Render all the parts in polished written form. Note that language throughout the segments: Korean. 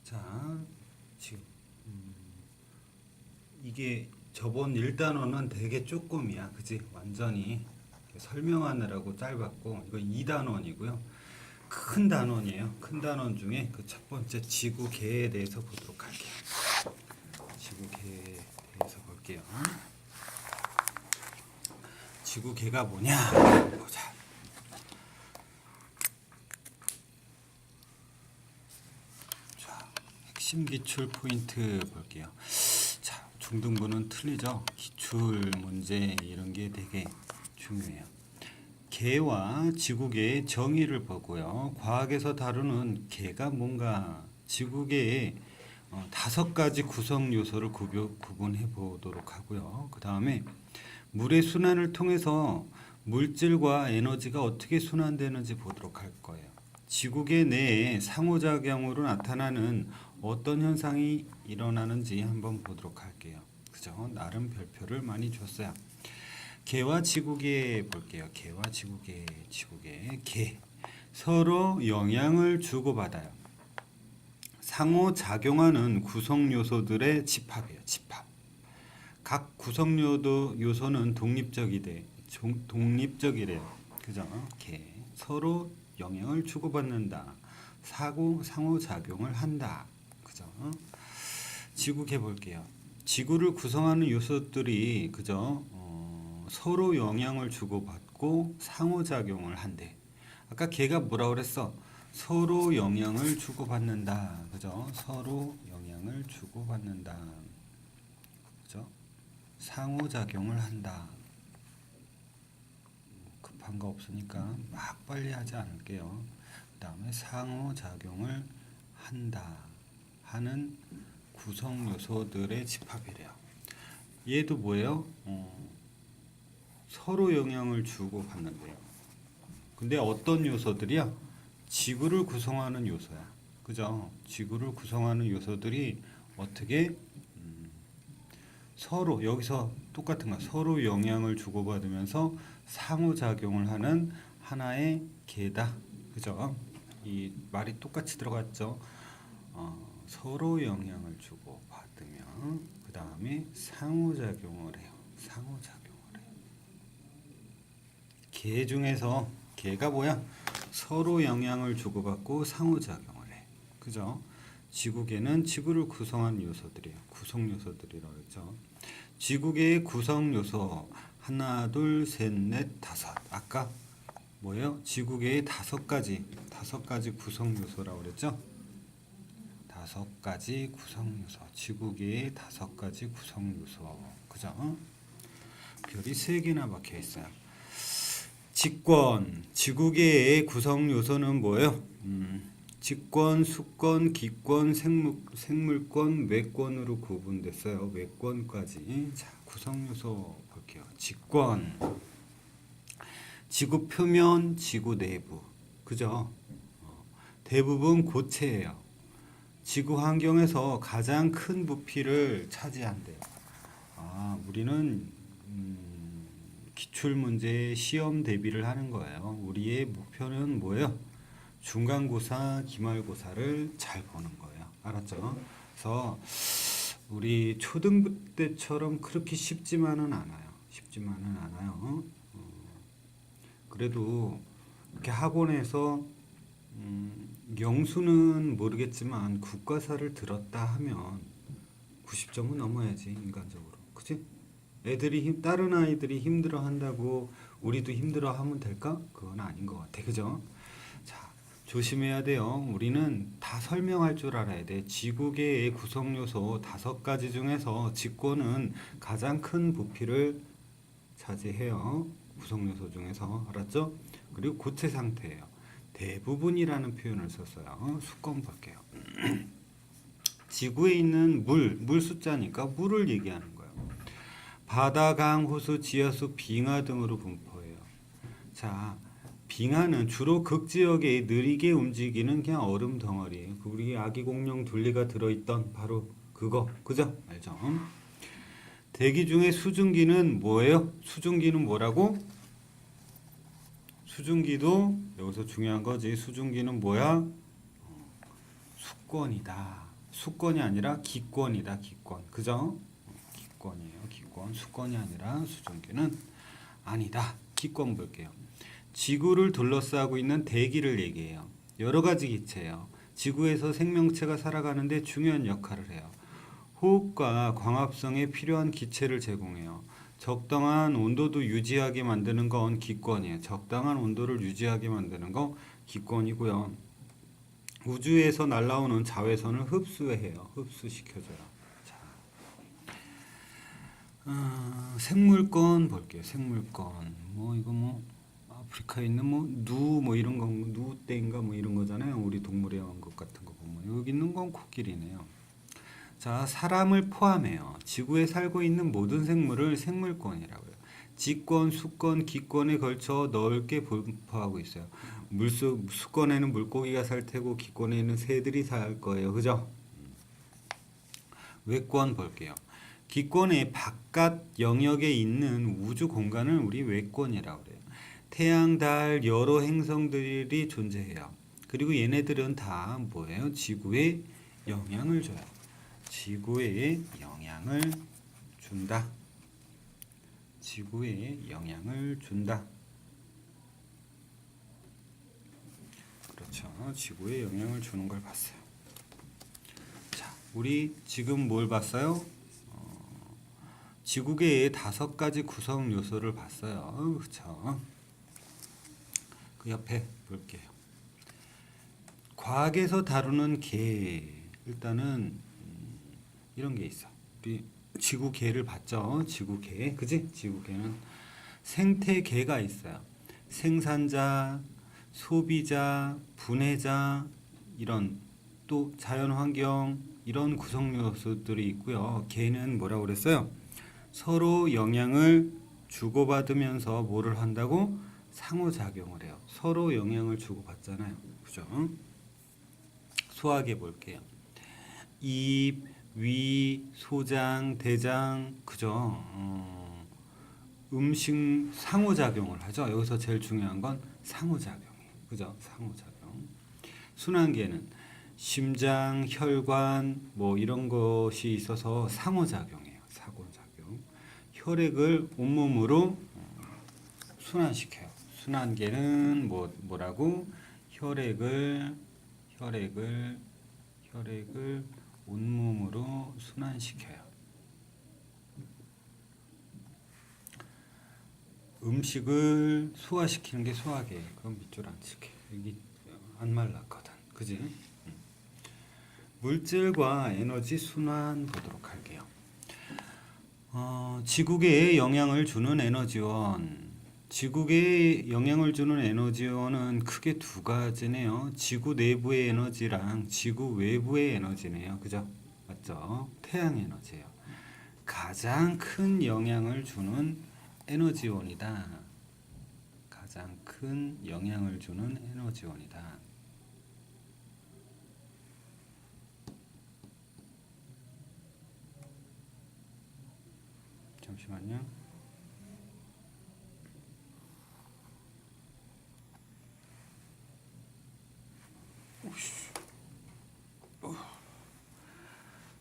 자, 지금 이게 저번 1단원은 되게 조금이야, 그지? 완전히 설명하느라고 짧았고, 이거 2단원이고요. 큰 단원이에요. 큰 단원 중에 그 첫 번째 지구계에 대해서 보도록 할게요. 지구계에 대해서 볼게요. 지구계가 뭐냐? 보자. 자, 핵심 기출 포인트 볼게요. 자, 중등부는 틀리죠? 기출 문제 이런 게 되게 중요해요. 개와 지구계의 정의를 보고요. 과학에서 다루는 개가 뭔가 지구계의 5가지 구성 요소를 구분해 보도록 하고요. 그 다음에 물의 순환을 통해서 물질과 에너지가 어떻게 순환되는지 보도록 할 거예요. 지구계 내에 상호작용으로 나타나는 어떤 현상이 일어나는지 한번 보도록 할게요. 그죠? 나름 별표를 많이 줬어요. 개와 지구계 볼게요. 개와 지구계, 개. 서로 영향을 주고받아요. 상호작용하는 구성 요소들의 집합이에요. 집합. 각 구성 요소는 독립적이래요. 그죠? 개. 서로 영향을 주고받는다. 상호작용을 한다. 그죠? 지구계 볼게요. 지구를 구성하는 요소들이 그죠? 서로 영향을 주고받고 상호작용을 한대. 아까 걔가 뭐라 그랬어? 서로 영향을 주고받는다. 그죠? 서로 영향을 주고받는다. 그죠? 상호작용을 한다. 급한 거 없으니까 막 빨리 하지 않을게요. 그 다음에 상호작용을 한다. 하는 구성 요소들의 집합이래요. 얘도 뭐예요? 서로 영향을 주고 받는데요. 근데 어떤 요소들이야? 지구를 구성하는 요소야. 그죠? 지구를 구성하는 요소들이 어떻게 서로 여기서 똑같은 거 서로 영향을 주고받으면서 상호작용을 하는 하나의 개다. 그죠? 이 말이 똑같이 들어갔죠. 서로 영향을 주고받으면 그 다음에 상호작용을 해요. 개 중에서 개가 뭐야? 서로 영향을 주고받고 상호작용을 해. 그죠? 지구계는 지구를 구성하는 요소들이에요. 구성 요소들이라고 했죠. 지구계의 구성 요소 하나, 둘, 셋, 넷, 다섯. 아까 뭐예요? 지구계의 5가지 구성 요소라고 그랬죠? 5가지 구성 요소. 지구계의 5가지 구성 요소. 그죠? 별이 3개나 박혀 있어요. 직권, 지구계의 구성 요소는 뭐예요? 직권, 수권, 기권, 생물권, 외권으로 구분됐어요. 외권까지. 자, 구성 요소 볼게요. 직권, 지구 표면, 지구 내부. 그죠? 대부분 고체예요. 지구 환경에서 가장 큰 부피를 차지한대요. 우리는 기출문제 시험 대비를 하는 거예요. 우리의 목표는 뭐예요? 중간고사, 기말고사를 잘 보는 거예요. 알았죠? 그래서 우리 초등부 때처럼 그렇게 쉽지만은 않아요. 그래도 이렇게 학원에서 영수는 모르겠지만 국가사를 들었다 하면 90점은 넘어야지, 인간적으로. 그치? 다른 아이들이 힘들어 한다고 우리도 힘들어 하면 될까? 그건 아닌 것 같아. 그죠? 자, 조심해야 돼요. 우리는 다 설명할 줄 알아야 돼. 지구계의 구성 요소 5가지 중에서 직권은 가장 큰 부피를 차지해요. 구성 요소 중에서. 알았죠? 그리고 고체 상태예요. 대부분이라는 표현을 썼어요. 수권 볼게요. 지구에 있는 물 숫자니까 물을 얘기하는 거예요. 바다, 강, 호수, 지하수, 빙하 등으로 분포해요. 자, 빙하는 주로 극지역에 느리게 움직이는 그냥 얼음 덩어리예요. 우리 아기 공룡 둘리가 들어있던 바로 그거. 그죠? 알죠? 대기 중에 수증기는 뭐예요? 수증기는 뭐라고? 수증기도 여기서 중요한 거지. 수증기는 뭐야? 수권이다. 수권이 아니라 기권이다. 기권. 그죠? 기권이에요. 기권. 수권이 아니라 수증기는 아니다. 기권 볼게요. 지구를 둘러싸고 있는 대기를 얘기해요. 여러 가지 기체예요. 지구에서 생명체가 살아가는데 중요한 역할을 해요. 호흡과 광합성에 필요한 기체를 제공해요. 적당한 온도도 유지하게 만드는 건 기권이에요. 적당한 온도를 유지하게 만드는 건 기권이고요. 우주에서 날아오는 자외선을 흡수해요. 흡수시켜줘요. 자, 생물권 볼게요. 생물권. 뭐 이거 뭐 아프리카에 있는 뭐 누 뭐 이런 거 누떼인가 뭐 이런 거잖아요. 우리 동물의 왕국 같은 거 보면 여기 있는 건 코끼리네요. 자, 사람을 포함해요. 지구에 살고 있는 모든 생물을 생물권이라고 해요. 지권, 수권, 기권에 걸쳐 넓게 분포하고 있어요. 수권에는 물고기가 살 테고 기권에는 새들이 살 거예요. 그죠? 외권 볼게요. 기권의 바깥 영역에 있는 우주 공간을 우리 외권이라고 해요. 태양, 달, 여러 행성들이 존재해요. 그리고 얘네들은 다 뭐예요? 지구에 영향을 줘요. 지구에 영향을 준다. 지구에 영향을 준다. 그렇죠. 지구에 영향을 주는 걸 봤어요. 자, 우리 지금 뭘 봤어요? 지구계의 5가지 구성 요소를 봤어요. 그렇죠. 그 옆에 볼게요. 과학에서 다루는 계. 일단은 이런 게 있어. 우리 지구계를 봤죠. 지구계. 그지? 지구계는 생태계가 있어요. 생산자, 소비자, 분해자 이런 또 자연환경 이런 구성 요소들이 있고요. 계는 뭐라고 그랬어요? 서로 영향을 주고받으면서 뭐를 한다고? 상호작용을 해요. 서로 영향을 주고받잖아요. 그죠? 소화계 볼게요. 입, 위, 소장, 대장, 그죠? 음식 상호작용을 하죠. 여기서 제일 중요한 건 상호작용이에요. 그죠? 상호작용. 순환계는 심장, 혈관 뭐 이런 것이 있어서 상호작용이에요. 상호작용. 혈액을 온몸으로 순환시켜요. 순환계는 뭐라고? 혈액을 온몸으로 순환시켜요. 음식을 소화시키는 게 소화계. 그럼 밑줄 안 칠게. 여기 안 말랐거든. 그지? 물질과 에너지 순환 보도록 할게요. 지구계에 영향을 주는 에너지원. 지구계에 영향을 주는 에너지원은 크게 2가지네요. 지구 내부의 에너지랑 지구 외부의 에너지네요. 그죠? 맞죠? 태양 에너지예요. 가장 큰 영향을 주는 에너지원이다. 가장 큰 영향을 주는 에너지원이다. 잠시만요.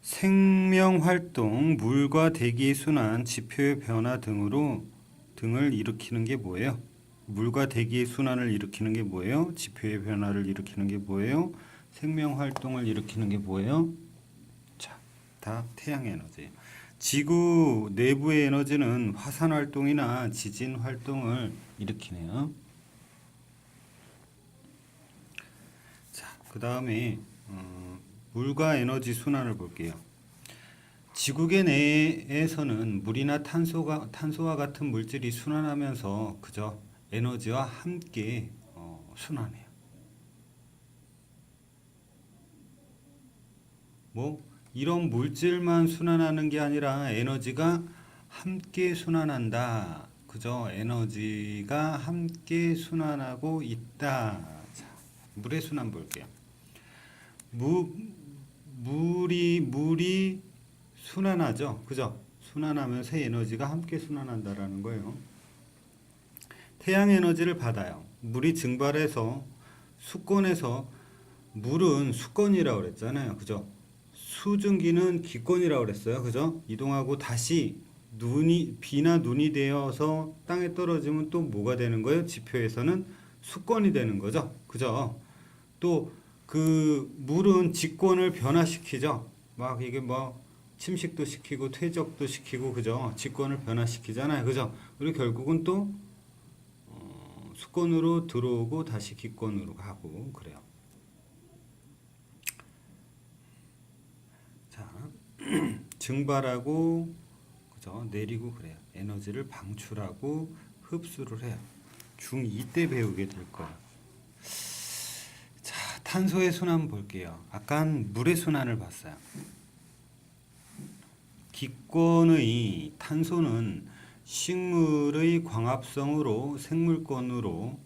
생명활동, 물과 대기의 순환, 지표의 변화 등을 일으키는 게 뭐예요? 물과 대기의 순환을 일으키는 게 뭐예요? 지표의 변화를 일으키는 게 뭐예요? 생명활동을 일으키는 게 뭐예요? 자, 다 태양에너지예요. 지구 내부의 에너지는 화산활동이나 지진활동을 일으키네요. 자, 그 다음에 물과 에너지 순환을 볼게요. 지구계 내에서는 물이나 탄소와 같은 물질이 순환하면서 그저 에너지와 함께 순환해요. 뭐 이런 물질만 순환하는 게 아니라 에너지가 함께 순환한다. 그죠? 에너지가 함께 순환하고 있다. 자, 물의 순환 볼게요. 물이 순환하죠. 그죠? 순환하면서 에너지가 함께 순환한다라는 거예요. 태양 에너지를 받아요. 물이 증발해서 수권에서 물은 수권이라고 그랬잖아요. 그죠? 수증기는 기권이라고 그랬어요. 그죠? 이동하고 다시 비나 눈이 되어서 땅에 떨어지면 또 뭐가 되는 거예요? 지표에서는 수권이 되는 거죠. 그죠? 또 그 물은 직권을 변화시키죠. 막 이게 뭐 침식도 시키고 퇴적도 시키고 그죠? 직권을 변화시키잖아요. 그죠? 그리고 결국은 또 수권으로 들어오고 다시 기권으로 가고 그래요. 자, 증발하고 그죠? 내리고 그래요. 에너지를 방출하고 흡수를 해요. 중2 때 배우게 될 거예요. 자, 탄소의 순환 볼게요. 아까 물의 순환을 봤어요. 기권의 탄소는 식물의 광합성으로 생물권으로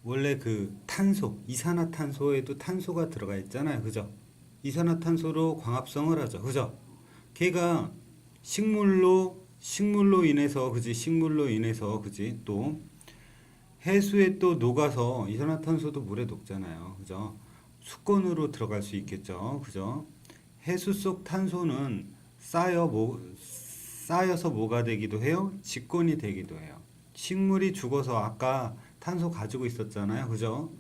원래 그 탄소, 이산화탄소에도 탄소가 들어가 있잖아요. 그죠? 이산화탄소로 광합성을 하죠. 그죠? 걔가 식물로 인해서 그지? 식물로 인해서 그지? 또 해수에 또 녹아서 이산화탄소도 물에 녹잖아요. 그죠? 수권으로 들어갈 수 있겠죠. 그죠? 해수 속 탄소는 쌓여서 뭐가 되기도 해요? 직권이 되기도 해요. 식물이 죽어서 아까 탄소 가지고 있었잖아요. 그죠?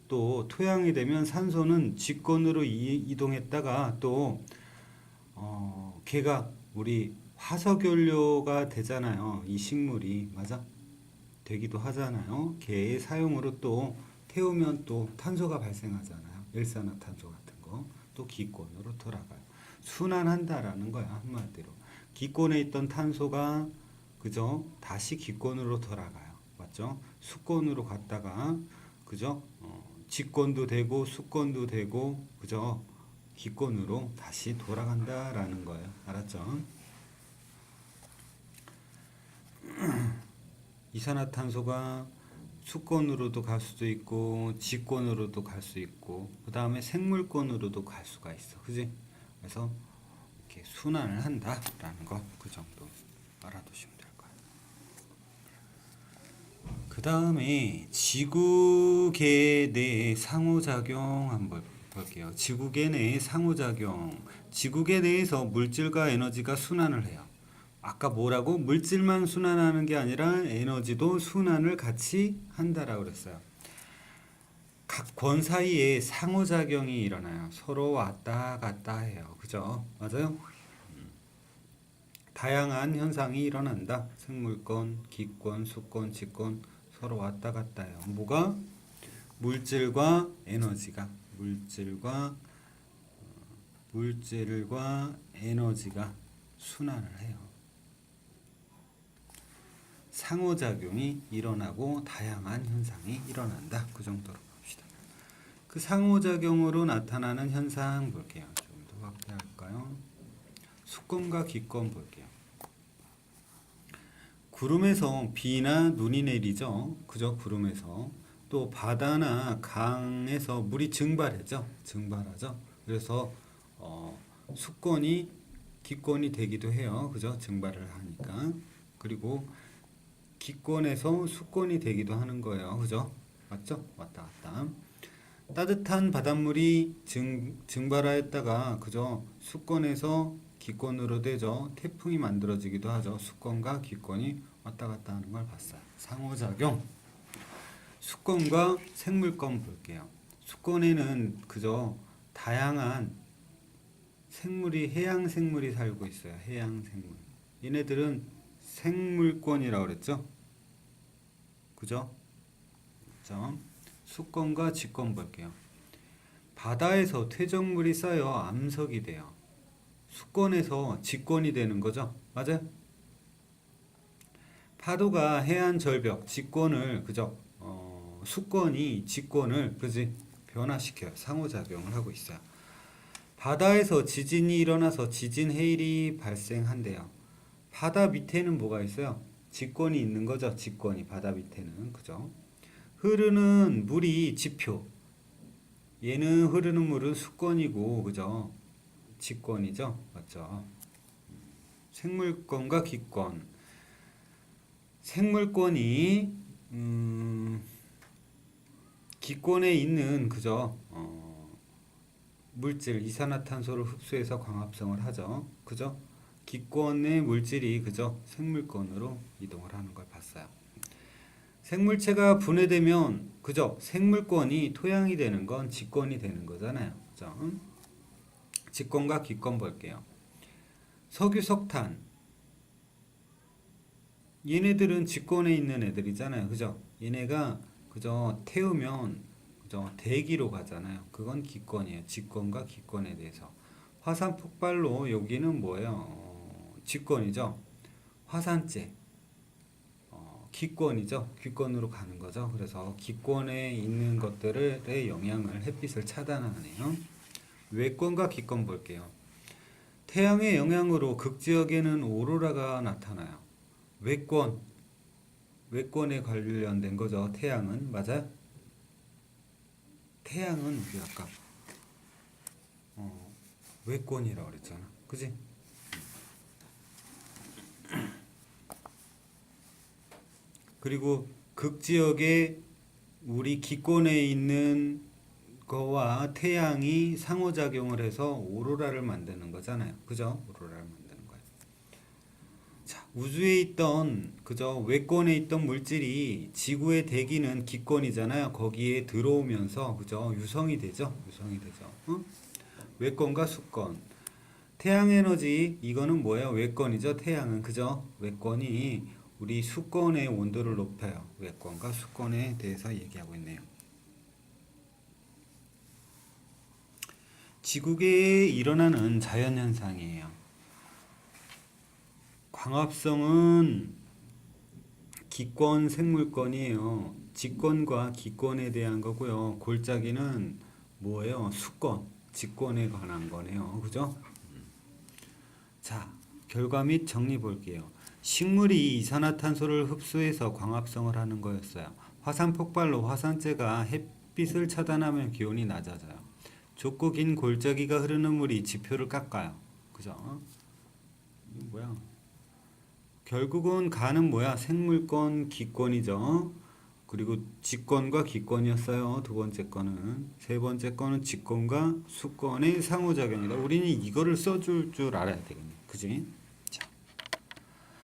또 토양이 되면 산소는 직권으로 이동했다가 또 걔가 우리 화석연료가 되잖아요. 이 식물이 맞아? 되기도 하잖아요. 걔의 사용으로 또 태우면 또 탄소가 발생하잖아요. 일산화탄소 같은 거. 또 기권으로 돌아가요. 순환한다라는 거야. 한마디로. 기권에 있던 탄소가 그죠? 다시 기권으로 돌아가요. 맞죠? 수권으로 갔다가 그죠? 직권도 되고 수권도 되고 그죠? 기권으로 다시 돌아간다라는 거예요. 알았죠? 이산화탄소가 수권으로도 갈 수도 있고 직권으로도 갈 수 있고 그 다음에 생물권으로도 갈 수가 있어. 그지? 그래서 이렇게 순환을 한다라는 거 그 정도 알아두시면 될 거예요. 그 다음에 지구계 내 상호작용 한번 볼게요. 지구계 내 상호작용. 지구계 내에서 물질과 에너지가 순환을 해요. 아까 뭐라고? 물질만 순환하는 게 아니라 에너지도 순환을 같이 한다라고 그랬어요. 각 권 사이에 상호작용이 일어나요. 서로 왔다 갔다 해요. 그죠? 맞아요? 다양한 현상이 일어난다. 생물권, 기권, 수권, 직권 서로 왔다 갔다 해요. 뭐가? 물질과 에너지가 물질과 에너지가 순환을 해요. 상호작용이 일어나고 다양한 현상이 일어난다. 그 정도로 봅시다. 그 상호작용으로 나타나는 현상 볼게요. 좀 더 확대할까요? 수권과 기권 볼게요. 구름에서 비나 눈이 내리죠. 그죠? 구름에서. 또 바다나 강에서 물이 증발하죠. 그래서 수권이 기권이 되기도 해요. 그죠? 증발을 하니까. 그리고 기권에서 수권이 되기도 하는 거예요. 그죠? 맞죠? 왔다 갔다. 따뜻한 바닷물이 증발하였다가 그죠? 수권에서 기권으로 되죠. 태풍이 만들어지기도 하죠. 수권과 기권이 왔다 갔다 하는 걸 봤어요. 상호작용. 수권과 생물권 볼게요. 수권에는 그죠? 다양한 생물이 해양 생물이 살고 있어요. 해양 생물. 얘네들은 생물권이라고 그랬죠? 그죠? 자, 수권과 직권 볼게요. 바다에서 퇴적물이 쌓여 암석이 돼요. 수권에서 직권이 되는 거죠. 맞아요? 파도가 해안 절벽 직권을 그죠? 수권이 직권을 그지? 변화시켜요. 상호작용을 하고 있어요. 바다에서 지진이 일어나서 지진 해일이 발생한대요. 바다 밑에는 뭐가 있어요? 직권이 있는 거죠. 직권이 바다 밑에는 그죠? 흐르는 물이 지표. 얘는 흐르는 물은 수권이고 그죠? 직권이죠. 맞죠? 생물권과 기권. 생물권이 기권에 있는 그죠? 물질 이산화탄소를 흡수해서 광합성을 하죠. 그죠? 기권의 물질이 그죠? 생물권으로 이동을 하는 걸 봤어요. 생물체가 분해되면 그죠? 생물권이 토양이 되는 건 직권이 되는 거잖아요. 그죠? 직권과 기권 볼게요. 석유, 석탄 얘네들은 직권에 있는 애들이잖아요. 그죠? 얘네가 그죠? 태우면 그죠? 대기로 가잖아요. 그건 기권이에요. 직권과 기권에 대해서. 화산 폭발로 여기는 뭐예요? 직권이죠. 화산재 기권이죠. 기권으로 가는 거죠. 그래서 기권에 있는 것들의 영향을 햇빛을 차단하네요. 외권과 기권 볼게요. 태양의 영향으로 극지역에는 오로라가 나타나요. 외권에 관련된 거죠. 태양은 맞아요? 태양은 우리 아까 외권이라고 그랬잖아. 그지? 그리고 극지역에 우리 기권에 있는 거와 태양이 상호작용을 해서 오로라를 만드는 거잖아요. 그죠? 오로라를 만드는 거예요. 자, 우주에 있던 그죠? 외권에 있던 물질이 지구의 대기는 기권이잖아요. 거기에 들어오면서 그죠? 유성이 되죠. 유성이 되죠. 응? 외권과 수권. 태양 에너지 이거는 뭐예요? 외권이죠. 태양은 그죠? 외권이 우리 수권의 온도를 높여요. 외권과 수권에 대해서 얘기하고 있네요. 지구계에 일어나는 자연현상이에요. 광합성은 기권 생물권이에요. 직권과 기권에 대한 거고요. 골짜기는 뭐예요? 수권, 직권에 관한 거네요. 그죠? 자, 결과 및 정리 볼게요. 식물이 이산화탄소를 흡수해서 광합성을 하는 거였어요. 화산 폭발로 화산재가 햇빛을 차단하면 기온이 낮아져요. 좁고 긴 골짜기가 흐르는 물이 지표를 깎아요. 그죠? 뭐야? 결국은 가는 뭐야? 생물권, 기권이죠. 그리고 직권과 기권이었어요. 두 번째 거는. 세 번째 거는 직권과 수권의 상호작용이다. 우리는 이거를 써줄 줄 알아야 되겠네. 그지?